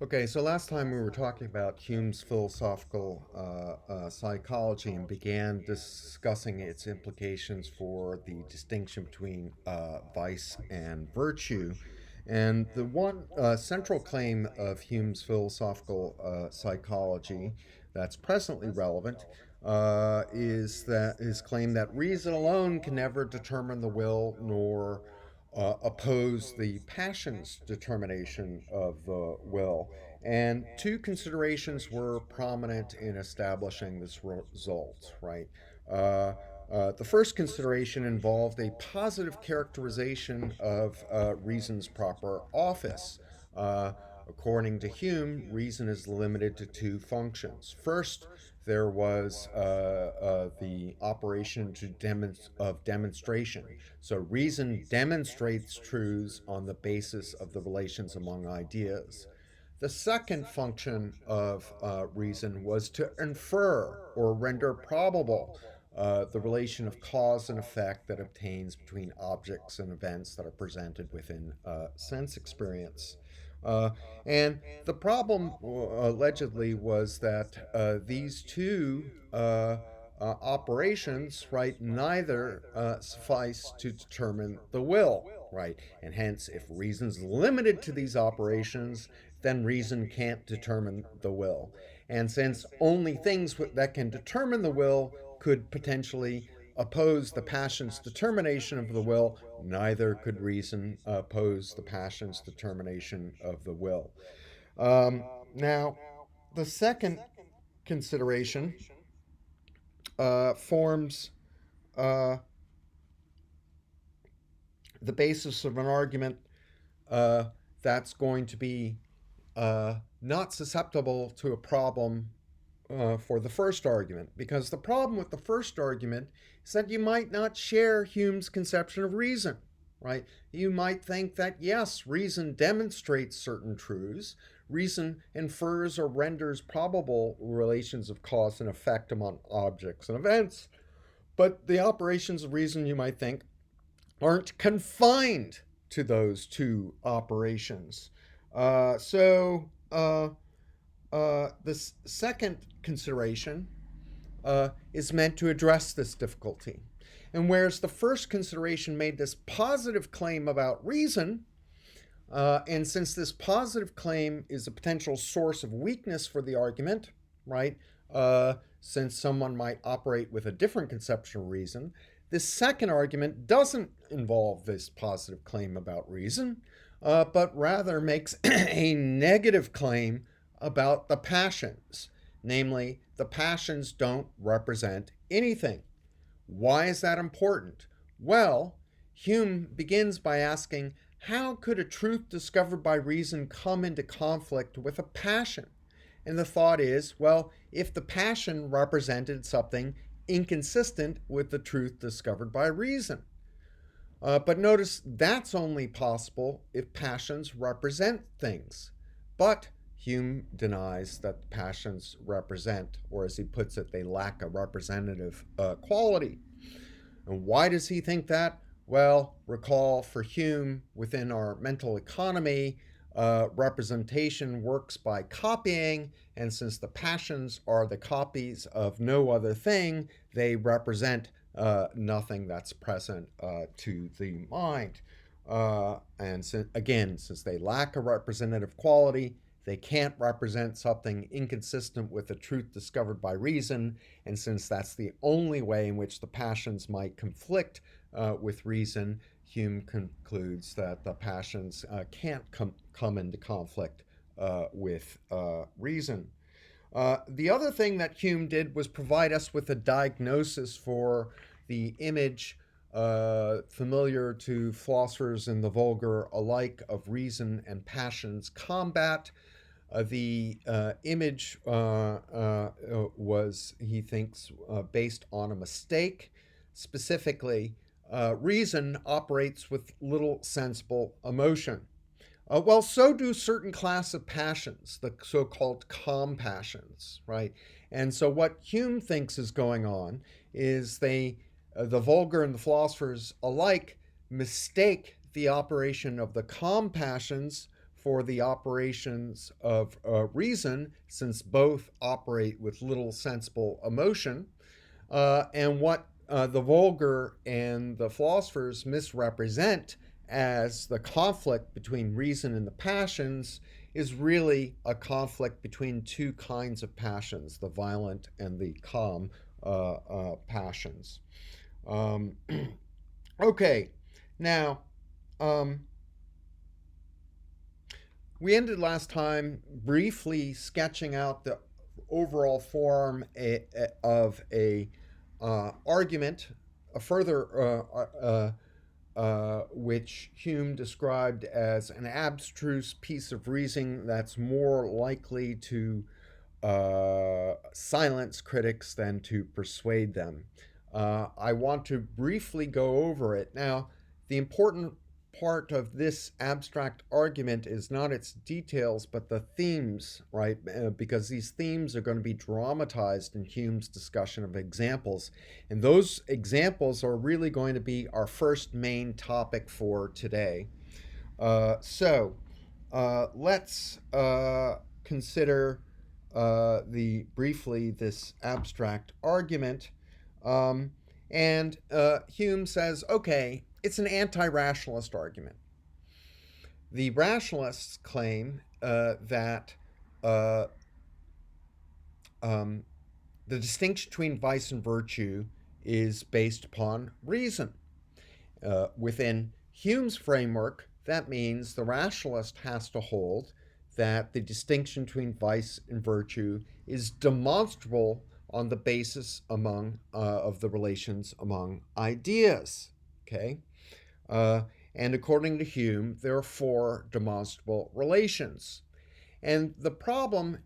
Okay, so last time we were talking about Hume's philosophical psychology and began discussing its implications for the distinction between vice and virtue. And the one central claim of Hume's philosophical psychology that's presently relevant is that his claim that reason alone can never determine the will nor oppose the passion's determination of the will. And two considerations were prominent in establishing this result, right? The first consideration involved a positive characterization of reason's proper office. Uh, According to Hume, reason is limited to two functions. First, there was the operation of demonstration. So, reason demonstrates truths on the basis of the relations among ideas. The second function of reason was to infer or render probable the relation of cause and effect that obtains between objects and events that are presented within sense experience. Uh, and the problem allegedly was that these two operations, right, neither suffice to determine the will, right? And hence, if reason's limited to these operations, then reason can't determine the will. And since only things that can determine the will could potentially oppose the passion's determination of the will, neither could reason oppose the passion's determination of the will. Now, the second consideration forms uh, the basis of an argument uh, that's going to be not susceptible to a problem for the first argument. Because the problem with the first argument is that you might not share Hume's conception of reason, right? You might think that, yes, reason demonstrates certain truths, reason infers or renders probable relations of cause and effect among objects and events, but the operations of reason, you might think, aren't confined to those two operations. This second consideration is meant to address this difficulty. And whereas the first consideration made this positive claim about reason, and since this positive claim is a potential source of weakness for the argument, right? Since someone might operate with a different conception of reason, this second argument doesn't involve this positive claim about reason, but rather makes a negative claim about the passions. Namely, the passions don't represent anything. Why is that important? Well, Hume begins by asking, how could a truth discovered by reason come into conflict with a passion? And the thought is, well, if the passion represented something inconsistent with the truth discovered by reason. But notice that's only possible if passions represent things. But Hume denies that passions represent, or as he puts it, they lack a representative quality. And why does he think that? Well, recall for Hume, within our mental economy, representation works by copying, and since the passions are the copies of no other thing, they represent nothing that's present to the mind. Again, since they lack a representative quality, they can't represent something inconsistent with the truth discovered by reason, and since that's the only way in which the passions might conflict with reason, Hume concludes that the passions can't come into conflict with reason. The other thing that Hume did was provide us with a diagnosis for the image familiar to philosophers and the vulgar alike of reason and passions combat. The image was, he thinks, based on a mistake. Specifically, reason operates with little sensible emotion. Well, so do certain class of passions, the so-called calm passions, right? And so what Hume thinks is going on is the vulgar and the philosophers alike, mistake the operation of the calm passions for the operations of reason, since both operate with little sensible emotion, and what the vulgar and the philosophers misrepresent as the conflict between reason and the passions is really a conflict between two kinds of passions, the violent and the calm passions. Um, okay, now um, we ended last time briefly sketching out the overall form of a argument, a further which Hume described as an abstruse piece of reasoning that's more likely to silence critics than to persuade them. I want to briefly go over it. Now, the important part of this abstract argument is not its details, but the themes, right? Because these themes are going to be dramatized in Hume's discussion of examples. And those examples are really going to be our first main topic for today. Let's consider briefly this abstract argument. And Hume says, okay, it's an anti-rationalist argument. The rationalists claim that the distinction between vice and virtue is based upon reason. Within Hume's framework, that means the rationalist has to hold that the distinction between vice and virtue is demonstrable on the basis of the relations among ideas. Okay, and according to Hume, there are four demonstrable relations. And the problem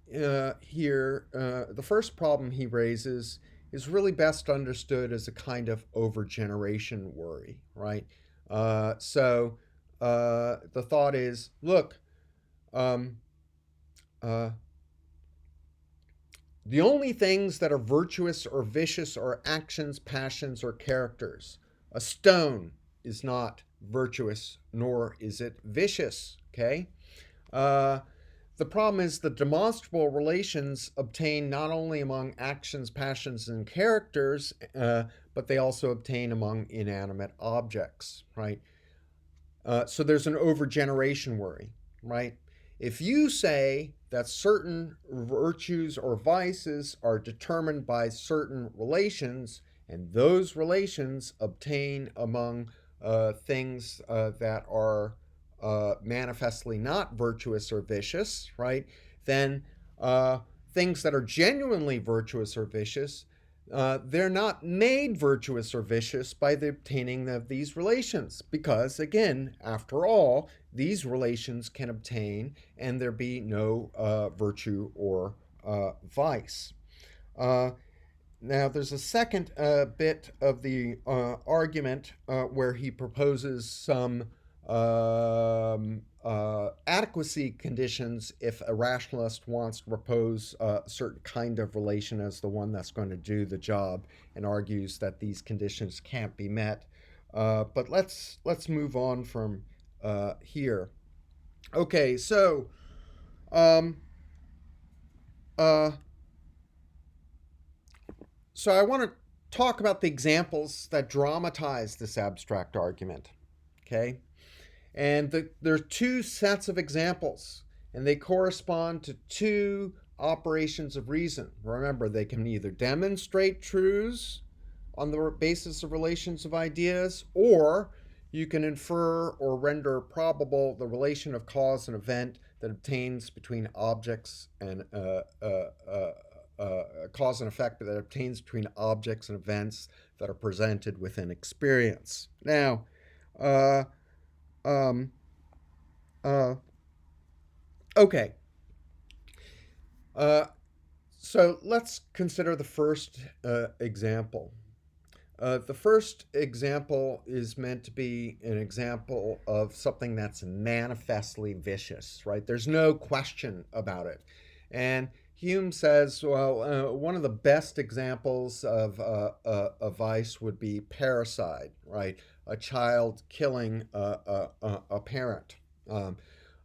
here, the first problem he raises, is really best understood as a kind of overgeneration worry, right? So the thought is, look, um, uh, the only things that are virtuous or vicious are actions, passions, or characters. A stone is not virtuous, nor is it vicious, okay? Uh, the problem is the demonstrable relations obtain not only among actions, passions, and characters, but they also obtain among inanimate objects, right? So there's an overgeneration worry, right? If you say that certain virtues or vices are determined by certain relations, and those relations obtain among things that are manifestly not virtuous or vicious, right? Then things that are genuinely virtuous or vicious, they're not made virtuous or vicious by the obtaining of these relations, because again, after all, these relations can obtain and there be no virtue or vice. Now, there's a second bit of the argument where he proposes some adequacy conditions if a rationalist wants to propose a certain kind of relation as the one that's going to do the job, and argues that these conditions can't be met. But let's move on from here. Okay, so um, uh, so I want to talk about the examples that dramatize this abstract argument. Okay, and there are two sets of examples, and they correspond to two operations of reason. Remember, they can either demonstrate truths on the basis of relations of ideas, or you can infer or render probable the relation of cause and event that obtains between objects and cause and effect that obtains between objects and events that are presented within experience. Now, um, uh, okay. So let's consider the first example. The first example is meant to be an example of something that's manifestly vicious, right? There's no question about it. And Hume says, well, one of the best examples of a vice would be parricide, right? A child killing a parent.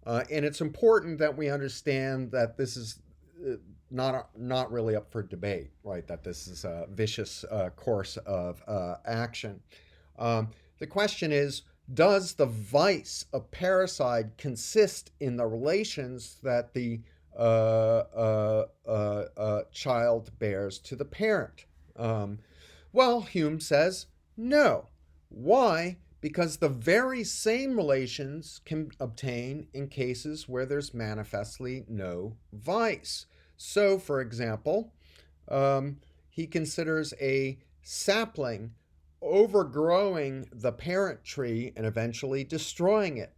And it's important that we understand that this is not really up for debate, right? That this is a vicious course of action. The question is, does the vice of parricide consist in the relations that the child bears to the parent? Well, Hume says no. Why? Because the very same relations can obtain in cases where there's manifestly no vice. So, for example, he considers a sapling overgrowing the parent tree and eventually destroying it.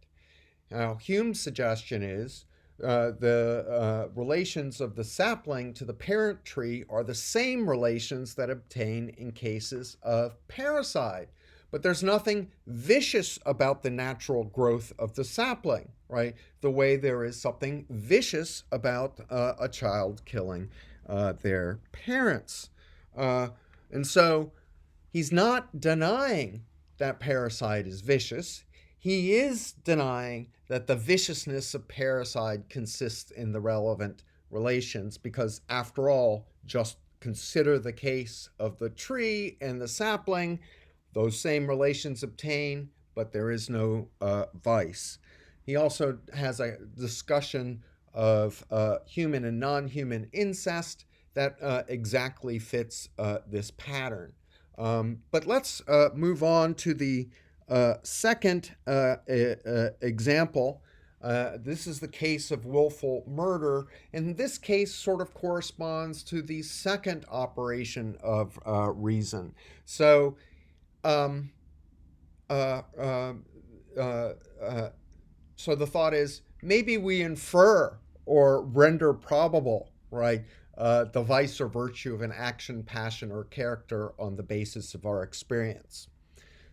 Now, Hume's suggestion is the relations of the sapling to the parent tree are the same relations that obtain in cases of parricide. But there's nothing vicious about the natural growth of the sapling, right? The way there is something vicious about a child killing their parents. And so he's not denying that parricide is vicious. He is denying that the viciousness of parricide consists in the relevant relations because, after all, just consider the case of the tree and the sapling. Those same relations obtain, but there is no vice. He also has a discussion of human and non-human incest that exactly fits this pattern. But let's move on to the second example. This is the case of willful murder, and this case sort of corresponds to the second operation of reason. So, um, uh, uh, uh, uh, so the thought is maybe we infer or render probable, right, the vice or virtue of an action, passion, or character on the basis of our experience.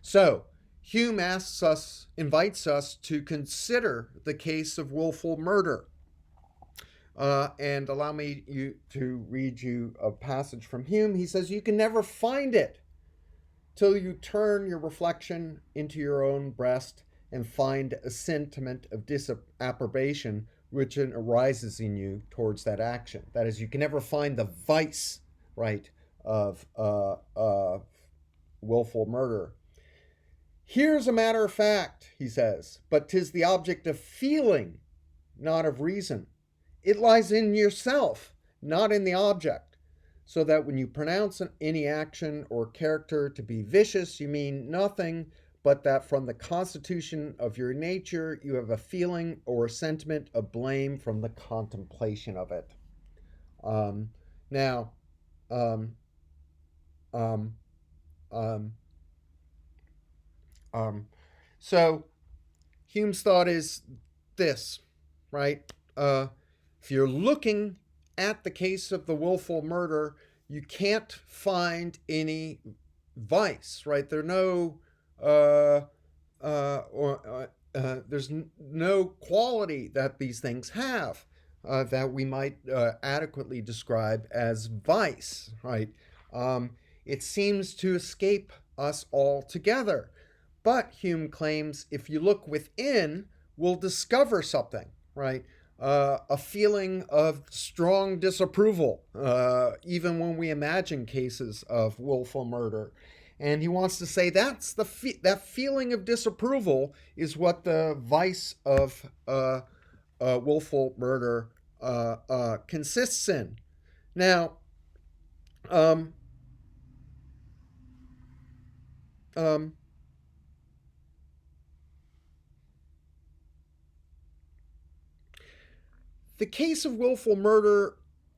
So Hume invites us to consider the case of willful murder. And allow me to read you a passage from Hume. He says, "You can never find it till you turn your reflection into your own breast and find a sentiment of disapprobation which arises in you towards that action." That is, you can never find the vice, right, of willful murder. "Here's a matter of fact," he says, "but 'tis the object of feeling, not of reason. It lies in yourself, not in the object. So that when you pronounce any action or character to be vicious, you mean nothing but that from the constitution of your nature you have a feeling or a sentiment of blame from the contemplation of it." Now, um, um, um, um, so Hume's thought is this, right? If you're looking at the case of the willful murder, you can't find any vice, right? There are no, there's no quality that these things have that we might adequately describe as vice, right? It seems to escape us altogether. But Hume claims if you look within, we'll discover something, right? A feeling of strong disapproval, even when we imagine cases of willful murder. And he wants to say that's that feeling of disapproval is what the vice of willful murder consists in. Now, um, um, the case of willful murder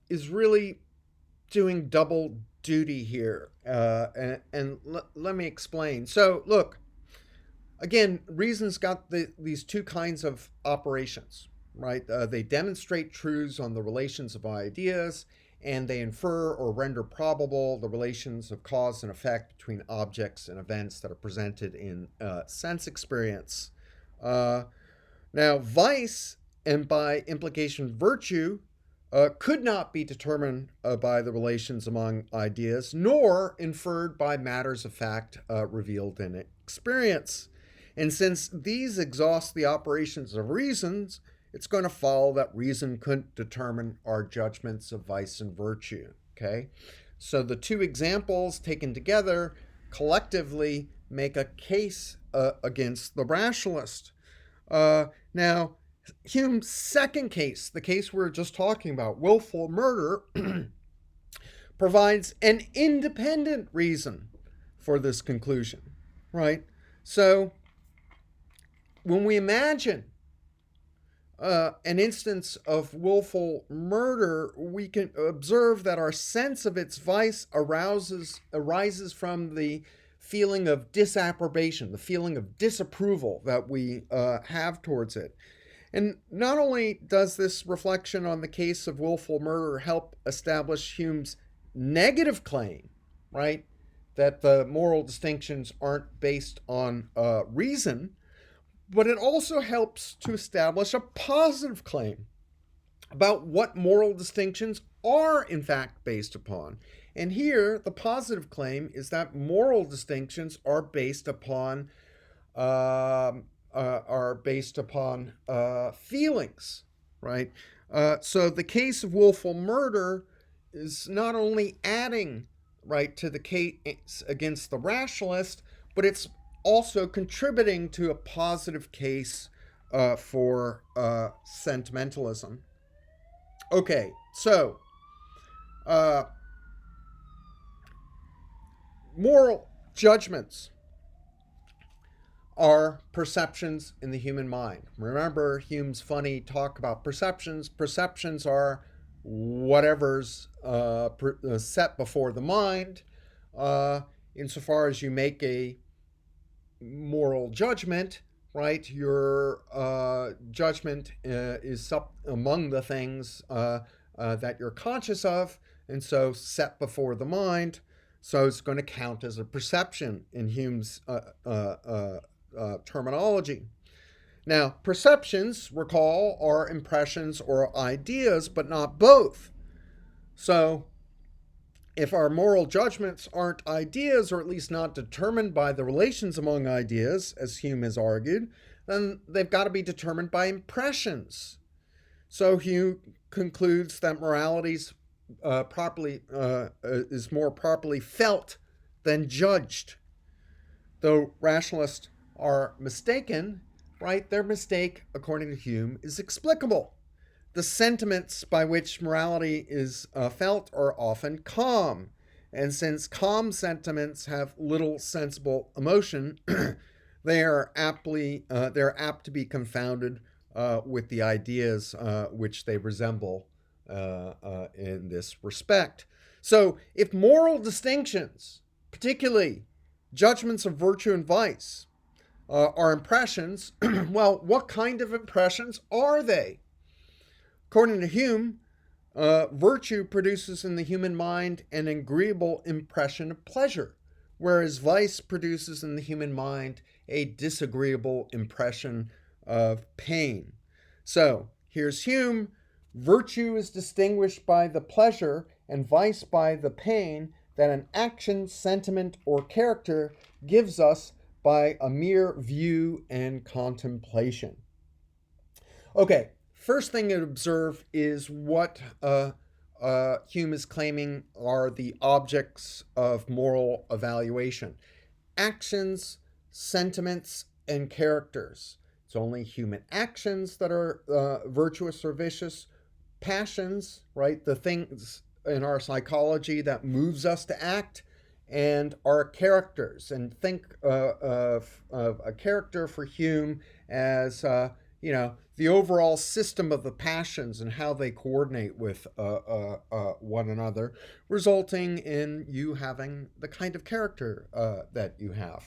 is really doing double duty here. Let me explain. So, look, again, reason's got these two kinds of operations, right? They demonstrate truths on the relations of ideas, and they infer or render probable the relations of cause and effect between objects and events that are presented in sense experience. Now, vice, and by implication virtue, could not be determined by the relations among ideas, nor inferred by matters of fact revealed in experience. And since these exhaust the operations of reasons, it's going to follow that reason couldn't determine our judgments of vice and virtue. Okay? So the two examples taken together collectively make a case against the rationalist. Now, Hume's second case, the case we were just talking about, willful murder, provides an independent reason for this conclusion, right? So, when we imagine an instance of willful murder, we can observe that our sense of its vice arises from the feeling of disapprobation, the feeling of disapproval that we have towards it. And not only does this reflection on the case of willful murder help establish Hume's negative claim, right, that the moral distinctions aren't based on reason, but it also helps to establish a positive claim about what moral distinctions are in fact based upon. And here, the positive claim is that moral distinctions are based upon feelings, right? So the case of willful murder is not only adding, right, to the case against the rationalist, but it's also contributing to a positive case for sentimentalism. Okay, so moral judgments are perceptions in the human mind. Remember Hume's funny talk about perceptions. Perceptions are whatever's set before the mind. Insofar as you make a moral judgment, right, your judgment is among the things that you're conscious of, and so set before the mind. So it's going to count as a perception in Hume's terminology. Now, perceptions, recall, are impressions or ideas, but not both. So, if our moral judgments aren't ideas, or at least not determined by the relations among ideas, as Hume has argued, then they've got to be determined by impressions. So Hume concludes that morality is more properly felt than judged. Though rationalists are mistaken, right, their mistake, according to Hume, is explicable. The sentiments by which morality is felt are often calm. And since calm sentiments have little sensible emotion, they're apt to be confounded with the ideas which they resemble in this respect. So if moral distinctions, particularly judgments of virtue and vice, are impressions, well, what kind of impressions are they? According to Hume, virtue produces in the human mind an agreeable impression of pleasure, whereas vice produces in the human mind a disagreeable impression of pain. So, here's Hume. Virtue is distinguished by the pleasure and vice by the pain that an action, sentiment, or character gives us by a mere view and contemplation. Okay. First thing to observe is what Hume is claiming are the objects of moral evaluation: actions, sentiments, and characters. It's only human actions that are virtuous or vicious. Passions, right, the things in our psychology that moves us to act, and our characters. And think of a character for Hume as the overall system of the passions and how they coordinate with one another, resulting in you having the kind of character that you have.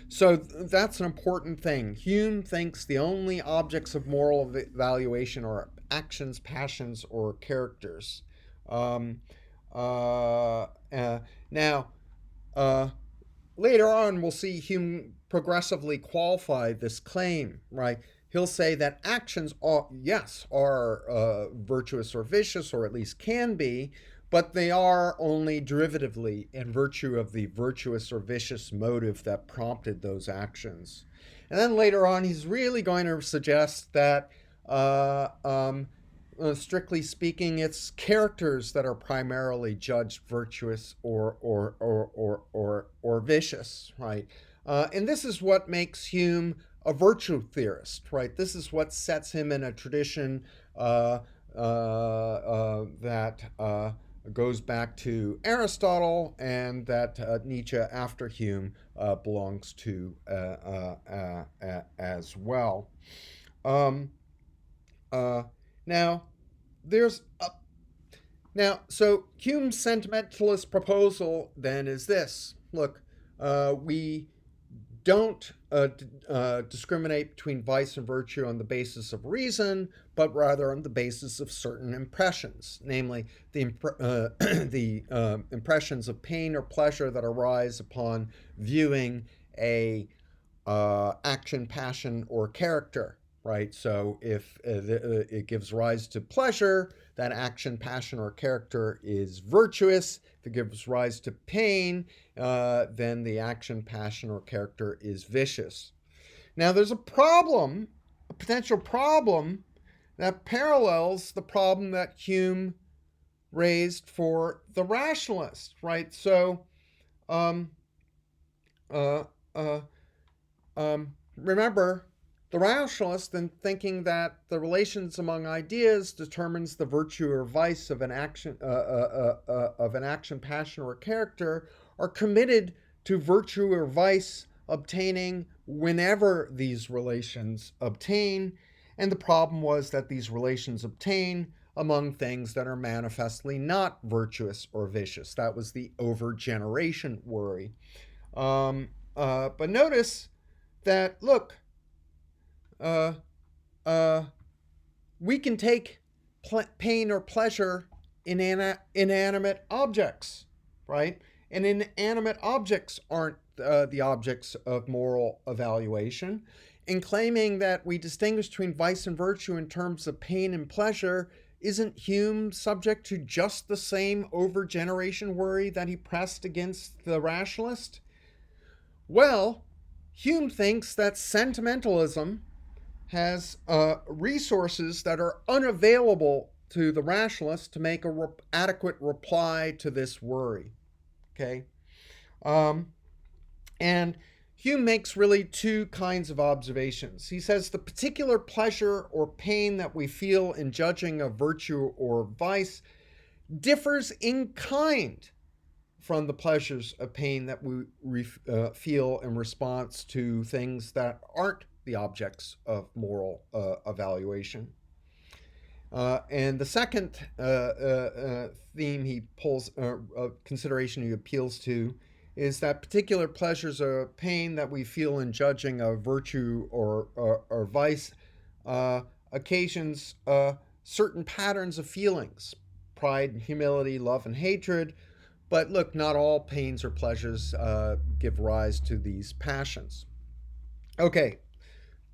So that's an important thing. Hume thinks the only objects of moral evaluation are actions, passions, or characters. Later on, we'll see Hume progressively qualify this claim, right? He'll say that actions are virtuous or vicious, or at least can be, but they are only derivatively in virtue of the virtuous or vicious motive that prompted those actions. And then later on, he's really going to suggest that, strictly speaking, it's characters that are primarily judged virtuous or vicious, right? And this is what makes Hume a virtue theorist, right? This is what sets him in a tradition that goes back to Aristotle, and that Nietzsche, after Hume, belongs to as well. Um, now, there's a, so Hume's sentimentalist proposal then is this: look, we don't discriminate between vice and virtue on the basis of reason, but rather on the basis of certain impressions, namely the impressions of pain or pleasure that arise upon viewing a action, passion, or character. Right. So if it gives rise to pleasure, that action, passion, or character is virtuous. If it gives rise to pain, then the action, passion, or character is vicious. Now, there's a problem, a potential problem that parallels the problem that Hume raised for the rationalist, right? So, um, uh, uh, remember, the rationalist, in thinking that the relations among ideas determines the virtue or vice of an action, passion, or character, are committed to virtue or vice obtaining whenever these relations obtain. And the problem was that these relations obtain among things that are manifestly not virtuous or vicious. That was the overgeneration worry. But notice that, look, uh, uh, we can take pain or pleasure in inanimate objects, right? And inanimate objects aren't the objects of moral evaluation. In claiming that we distinguish between vice and virtue in terms of pain and pleasure, isn't Hume subject to just the same overgeneration worry that he pressed against the rationalist? Well, Hume thinks that sentimentalism has resources that are unavailable to the rationalist to make a adequate reply to this worry. Okay, and Hume makes really two kinds of observations. He says the particular pleasure or pain that we feel in judging a virtue or vice differs in kind from the pleasures of pain that we feel in response to things that aren't the objects of moral evaluation. And the second theme he pulls, consideration he appeals to, is that particular pleasures or pain that we feel in judging a virtue or vice occasions certain patterns of feelings: pride and humility, love and hatred. But look, not all pains or pleasures give rise to these passions. Okay,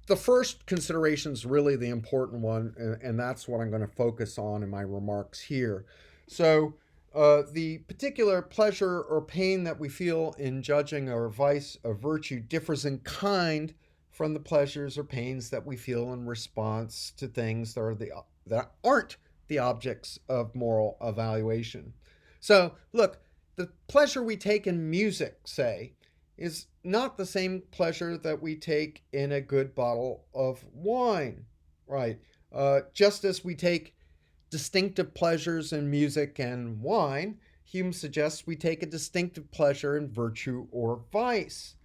the first consideration is really the important one, and that's what I'm going to focus on in my remarks here. So, the particular pleasure or pain that we feel in judging a vice or virtue differs in kind from the pleasures or pains that we feel in response to things that aren't the objects of moral evaluation. So, look, the pleasure we take in music, say, is not the same pleasure that we take in a good bottle of wine, right? Just as we take distinctive pleasures in music and wine, Hume suggests we take a distinctive pleasure in virtue or vice.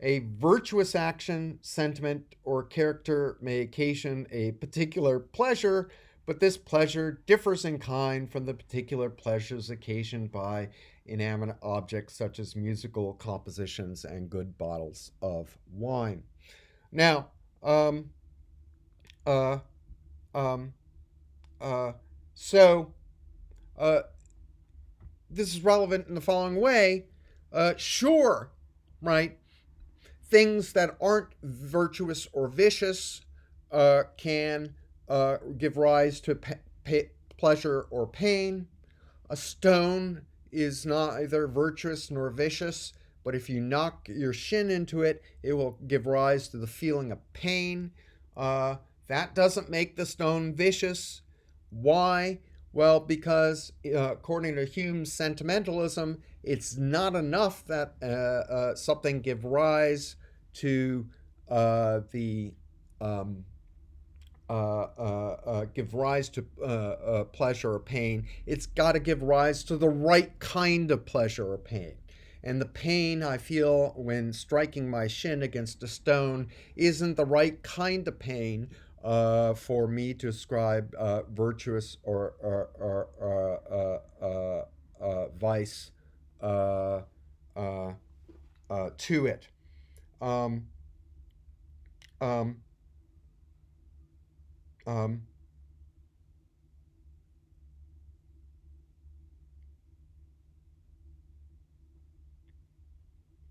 A virtuous action, sentiment, or character may occasion a particular pleasure, but this pleasure differs in kind from the particular pleasures occasioned by inanimate objects such as musical compositions and good bottles of wine. Now, uh, um, so this is relevant in the following way. Sure, right? Things that aren't virtuous or vicious can give rise to pleasure or pain. A stone is neither virtuous nor vicious, but if you knock your shin into it, it will give rise to the feeling of pain. Uh, that doesn't make the stone vicious. Why? Well, because according to Hume's sentimentalism, it's not enough that something give rise to the um, give rise to pleasure or pain. It's got to give rise to the right kind of pleasure or pain. And the pain I feel when striking my shin against a stone isn't the right kind of pain for me to ascribe virtuous or vice uh, uh, to it. Um, um, um,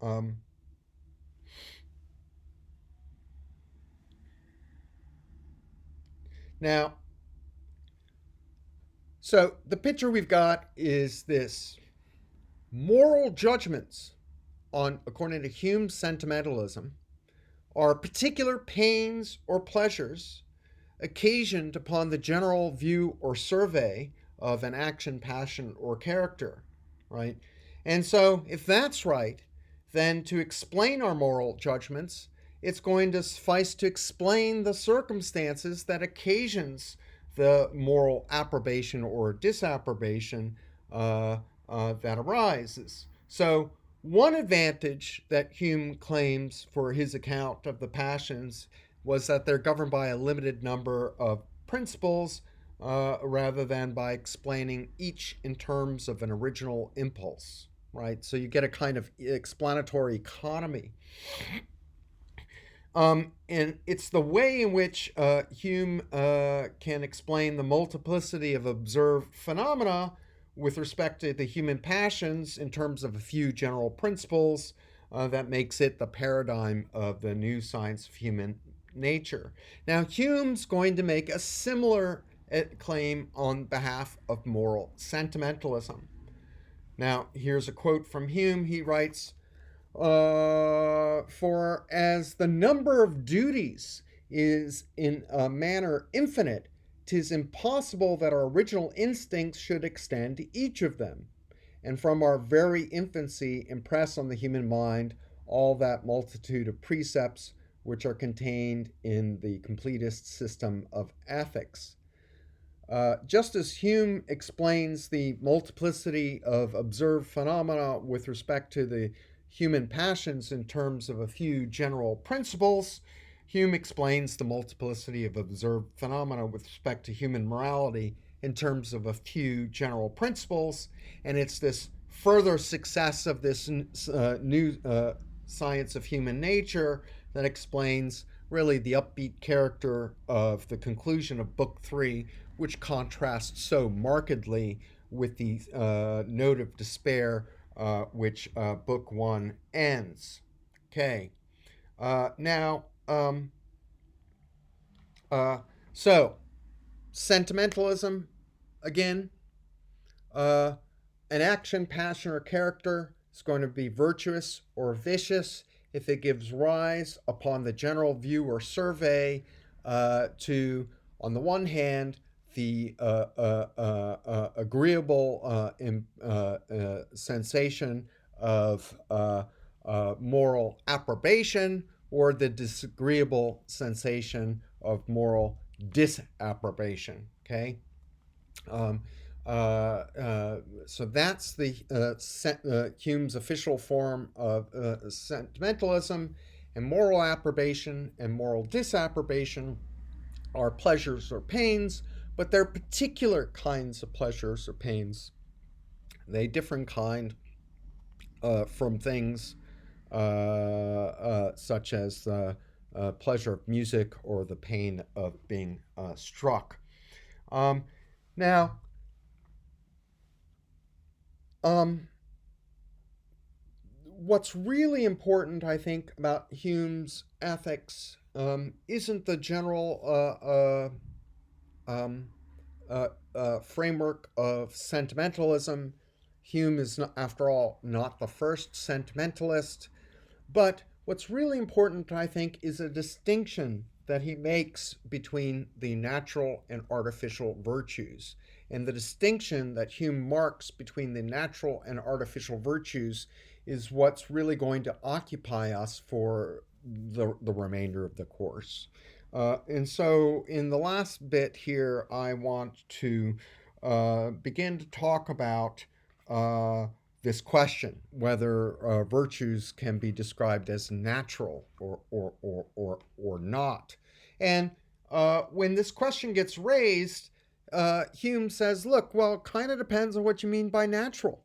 um, now, so the picture we've got is this: moral judgments on, according to Hume's sentimentalism, are particular pains or pleasures occasioned upon the general view or survey of an action, passion, or character, right? And so, if that's right, then to explain our moral judgments, it's going to suffice to explain the circumstances that occasions the moral approbation or disapprobation that arises. So, one advantage that Hume claims for his account of the passions was that they're governed by a limited number of principles rather than by explaining each in terms of an original impulse, right? So you get a kind of explanatory economy. And it's the way in which Hume can explain the multiplicity of observed phenomena with respect to the human passions in terms of a few general principles that makes it the paradigm of the new science of human nature. Now, Hume's going to make a similar claim on behalf of moral sentimentalism. Now, here's a quote from Hume. He writes, for as the number of duties is in a manner infinite, 'tis impossible that our original instincts should extend to each of them, and from our very infancy impress on the human mind all that multitude of precepts which are contained in the completest system of ethics. Just as Hume explains the multiplicity of observed phenomena with respect to the human passions in terms of a few general principles, Hume explains the multiplicity of observed phenomena with respect to human morality in terms of a few general principles. And it's this further success of this new science of human nature that explains really the upbeat character of the conclusion of Book 3, which contrasts so markedly with the note of despair which Book 1 ends. Okay. Now, uh, so sentimentalism, again, uh, an action, passion, or character is going to be virtuous or vicious if it gives rise, upon the general view or survey, to, on the one hand, the agreeable sensation of moral approbation, or the disagreeable sensation of moral disapprobation. Okay. Um, so that's the Hume's official form of sentimentalism, and moral approbation and moral disapprobation are pleasures or pains, but they're particular kinds of pleasures or pains. They differ in kind from things such as the pleasure of music or the pain of being struck. Um, now, um, what's really important, I think, about Hume's ethics isn't the general um, framework of sentimentalism. Hume is, not, after all, not the first sentimentalist. But what's really important, I think, is a distinction that he makes between the natural and artificial virtues. And the distinction that Hume marks between the natural and artificial virtues is what's really going to occupy us for the remainder of the course. And so in the last bit here, I want to begin to talk about this question, whether virtues can be described as natural or not. And when this question gets raised, Hume says, look, well, it kind of depends on what you mean by natural.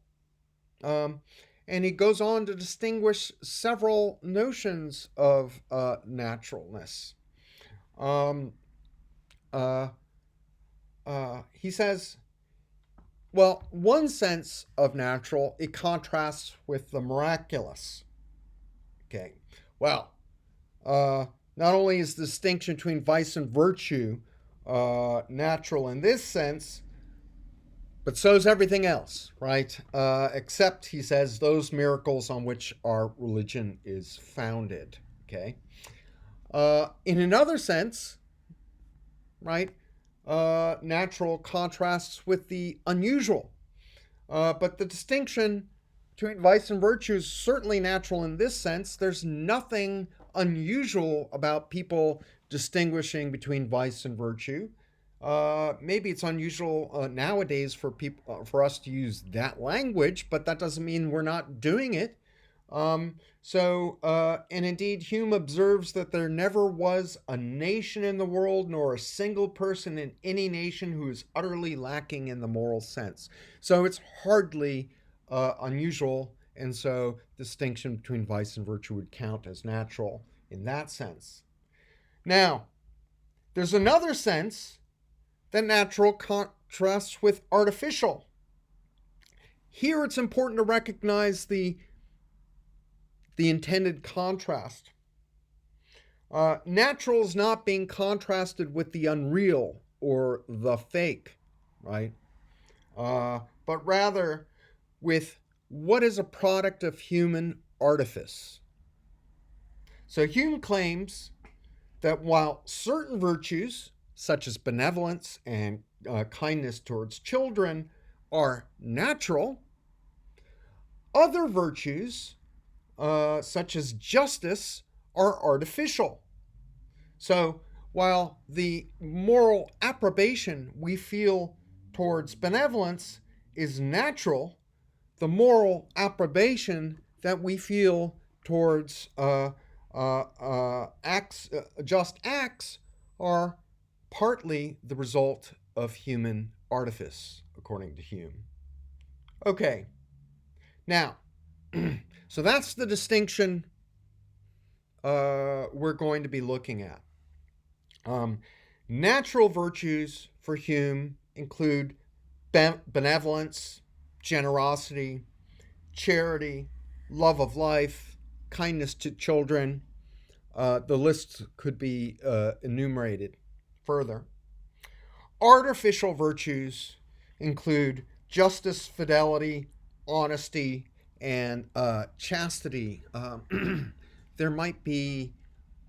And he goes on to distinguish several notions of naturalness. He says, well, one sense of natural, it contrasts with the miraculous. Okay, well, not only is the distinction between vice and virtue natural in this sense, but so is everything else, right? Except, he says, those miracles on which our religion is founded, okay? In another sense, right, natural contrasts with the unusual. But the distinction between vice and virtue is certainly natural in this sense. There's nothing unusual about people distinguishing between vice and virtue. Maybe it's unusual nowadays for people, for us to use that language, but that doesn't mean we're not doing it. And indeed, Hume observes that there never was a nation in the world, nor a single person in any nation who is utterly lacking in the moral sense. So it's hardly unusual, and so distinction between vice and virtue would count as natural in that sense. Now, there's another sense that natural contrasts with artificial. Here it's important to recognize the intended contrast. Natural is not being contrasted with the unreal or the fake, right? But rather with what is a product of human artifice. So Hume claims that while certain virtues, such as benevolence and kindness towards children, are natural, other virtues, such as justice, are artificial. So while the moral approbation we feel towards benevolence is natural, the moral approbation that we feel towards just acts are partly the result of human artifice, according to Hume. Okay, now, so that's the distinction we're going to be looking at. Natural virtues for Hume include benevolence, generosity, charity, love of life, kindness to children. The list could be enumerated further. Artificial virtues include justice, fidelity, honesty, and chastity. There might be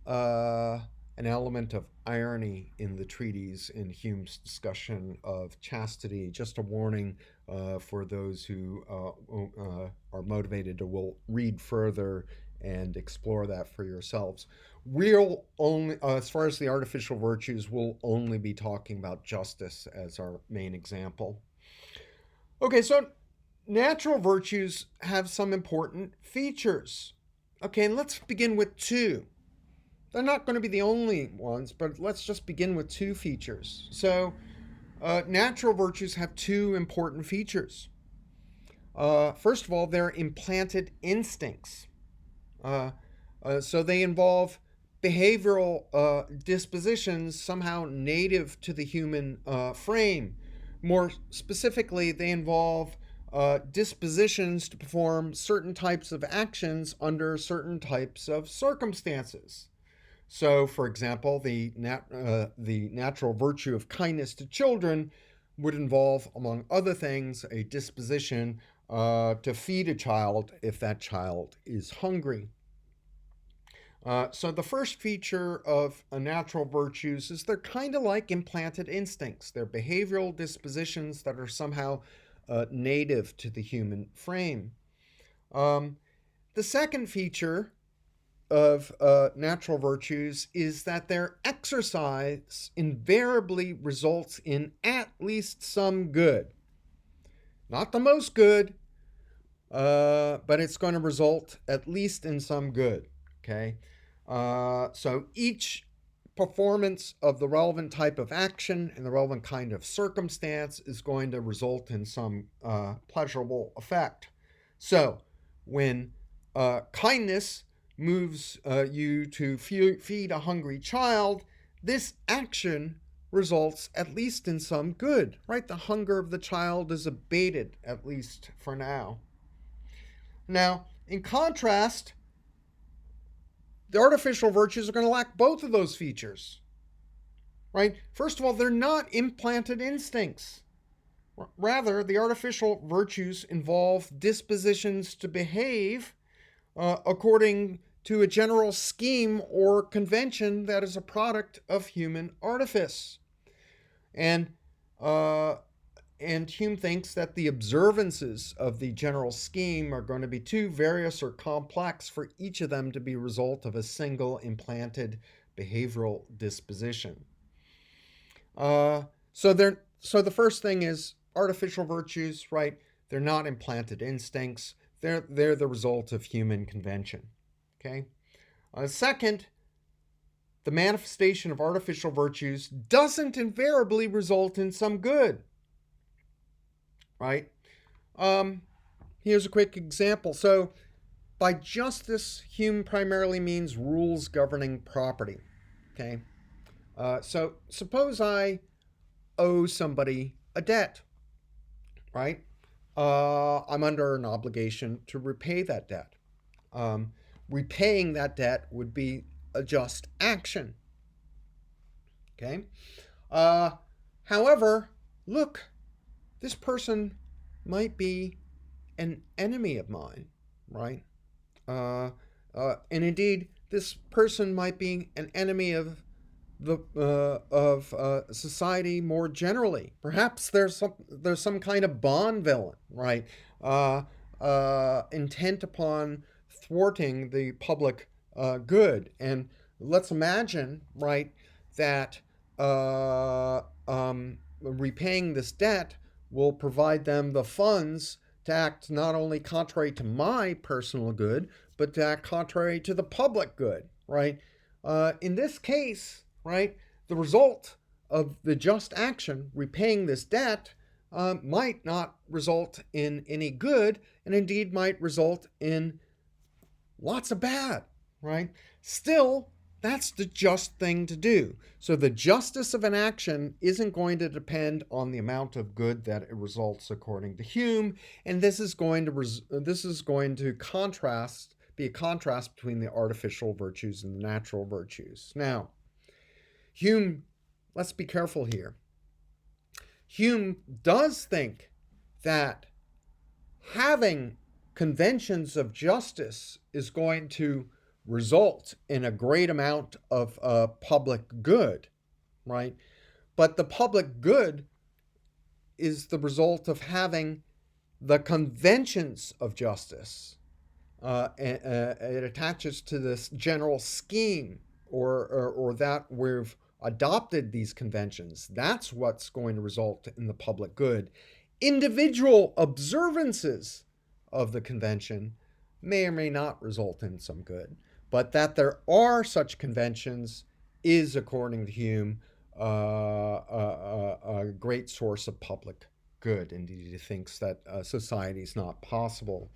an element of irony in the treatise in Hume's discussion of chastity. Just a warning for those who are motivated to will read further and explore that for yourselves. We'll only, as far as the artificial virtues, we'll only be talking about justice as our main example. Okay, so natural virtues have some important features. Okay, and let's begin with two. They're not going to be the only ones, but let's just begin with two features. So, natural virtues have two important features. First of all, they're implanted instincts. So they involve behavioral dispositions somehow native to the human frame. More specifically, they involve dispositions to perform certain types of actions under certain types of circumstances. So, for example, the natural virtue of kindness to children would involve, among other things, a disposition to feed a child if that child is hungry. So the first feature of natural virtues is they're kind of like implanted instincts. They're behavioral dispositions that are somehow native to the human frame. The second feature of natural virtues is that their exercise invariably results in at least some good. Not the most good, but it's going to result at least in some good. Okay? So each performance of the relevant type of action and the relevant kind of circumstance is going to result in some pleasurable effect. So when kindness moves you to feed a hungry child, this action results at least in some good, right? The hunger of the child is abated, at least for now. Now, in contrast, the artificial virtues are going to lack both of those features, right? First of all, they're not implanted instincts. Rather, the artificial virtues involve dispositions to behave according to a general scheme or convention that is a product of human artifice. And Hume thinks that the observances of the general scheme are going to be too various or complex for each of them to be a result of a single implanted behavioral disposition. So the first thing is artificial virtues, right? They're not implanted instincts. They're the result of human convention. Okay. Second, the manifestation of artificial virtues doesn't invariably result in some good. Right? Here's a quick example. So, by justice, Hume primarily means rules governing property. Okay? So, suppose I owe somebody a debt, right? I'm under an obligation to repay that debt. Repaying that debt would be a just action. Okay? However, look, this person might be an enemy of mine, right? And indeed, this person might be an enemy of society more generally. Perhaps there's some kind of Bond villain, right? Intent upon thwarting the public good. And let's imagine, right, that repaying this debt will provide them the funds to act not only contrary to my personal good, but to act contrary to the public good, right? In this case, right, the result of the just action, repaying this debt, might not result in any good, and indeed might result in lots of bad, right? Still, that's the just thing to do. So the justice of an action isn't going to depend on the amount of good that it results, according to Hume, and this is going to be a contrast between the artificial virtues and the natural virtues. Now, Hume, let's be careful here. Hume does think that having conventions of justice is going to result in a great amount of public good, right? But the public good is the result of having the conventions of justice. It attaches to this general scheme or that we've adopted these conventions. That's what's going to result in the public good. Individual observances of the convention may or may not result in some good, but that there are such conventions is, according to Hume, a great source of public good. Indeed, he thinks that society is not possible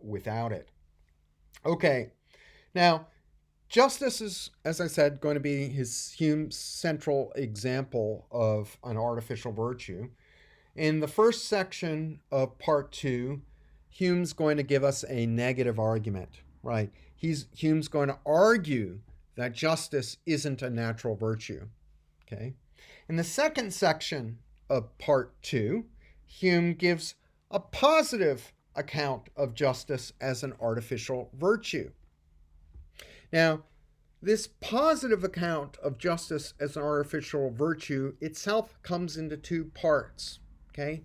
without it. Okay, now justice is, as I said, going to be Hume's central example of an artificial virtue. In the first section of part 2, Hume's going to give us a negative argument, right? Hume's going to argue that justice isn't a natural virtue, okay? In the second section of Part 2, Hume gives a positive account of justice as an artificial virtue. Now, this positive account of justice as an artificial virtue itself comes into two parts, okay?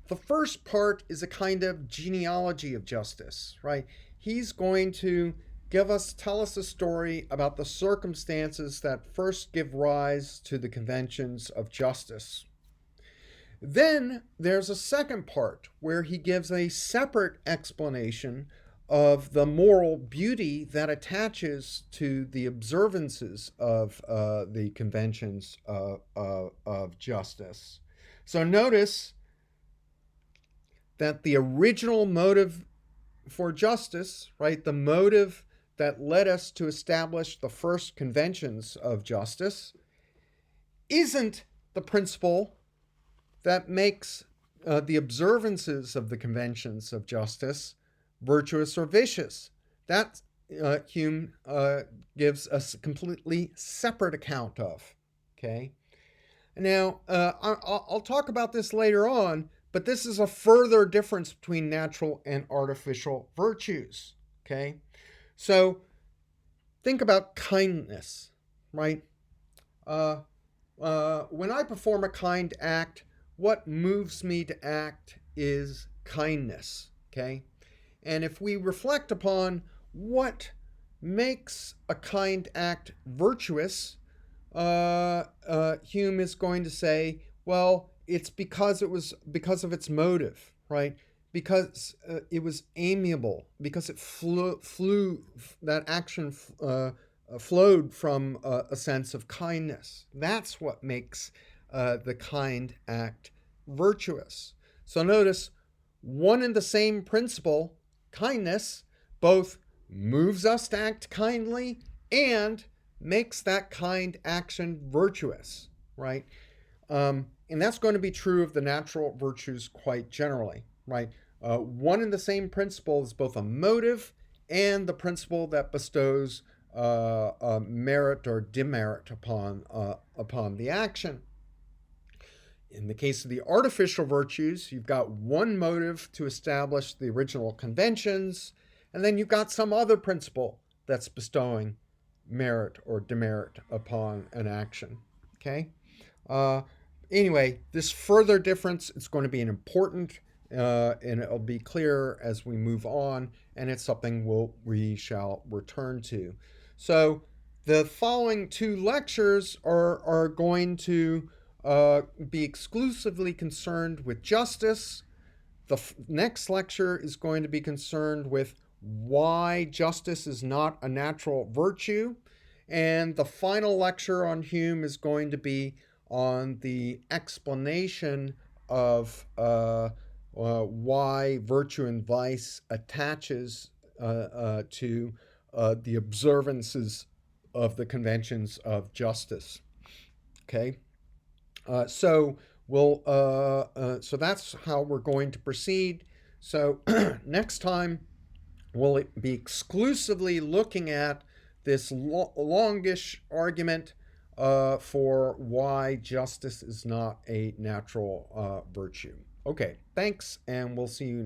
The first part is a kind of genealogy of justice, right? He's going to tell us a story about the circumstances that first give rise to the conventions of justice. Then there's a second part where he gives a separate explanation of the moral beauty that attaches to the observances of the conventions of justice. So notice that the original motive for justice, right, the motive that led us to establish the first conventions of justice, isn't the principle that makes the observances of the conventions of justice virtuous or vicious. That Hume gives us a completely separate account of. Okay. Now, I'll talk about this later on, but this is a further difference between natural and artificial virtues. Okay. So think about kindness, right? When I perform a kind act, what moves me to act is kindness. Okay. And if we reflect upon what makes a kind act virtuous, Hume is going to say, well, it's because of its motive, right? Because it was amiable, because it that action flowed from a sense of kindness. That's what makes the kind act virtuous. So notice, one and the same principle, kindness, both moves us to act kindly and makes that kind action virtuous, right? And that's going to be true of the natural virtues quite generally, right? One and the same principle is both a motive and the principle that bestows merit or demerit upon the action. In the case of the artificial virtues, you've got one motive to establish the original conventions, and then you've got some other principle that's bestowing merit or demerit upon an action. Okay? Anyway, this further difference is going to be an important, and it'll be clear as we move on, and it's something we shall return to. So the following two lectures are going to be exclusively concerned with justice. The next lecture is going to be concerned with why justice is not a natural virtue. And the final lecture on Hume is going to be on the explanation of why virtue and vice attaches to the observances of the conventions of justice. Okay. So that's how we're going to proceed. So next time we'll be exclusively looking at this longish argument for why justice is not a natural virtue. Okay, thanks, and we'll see you next.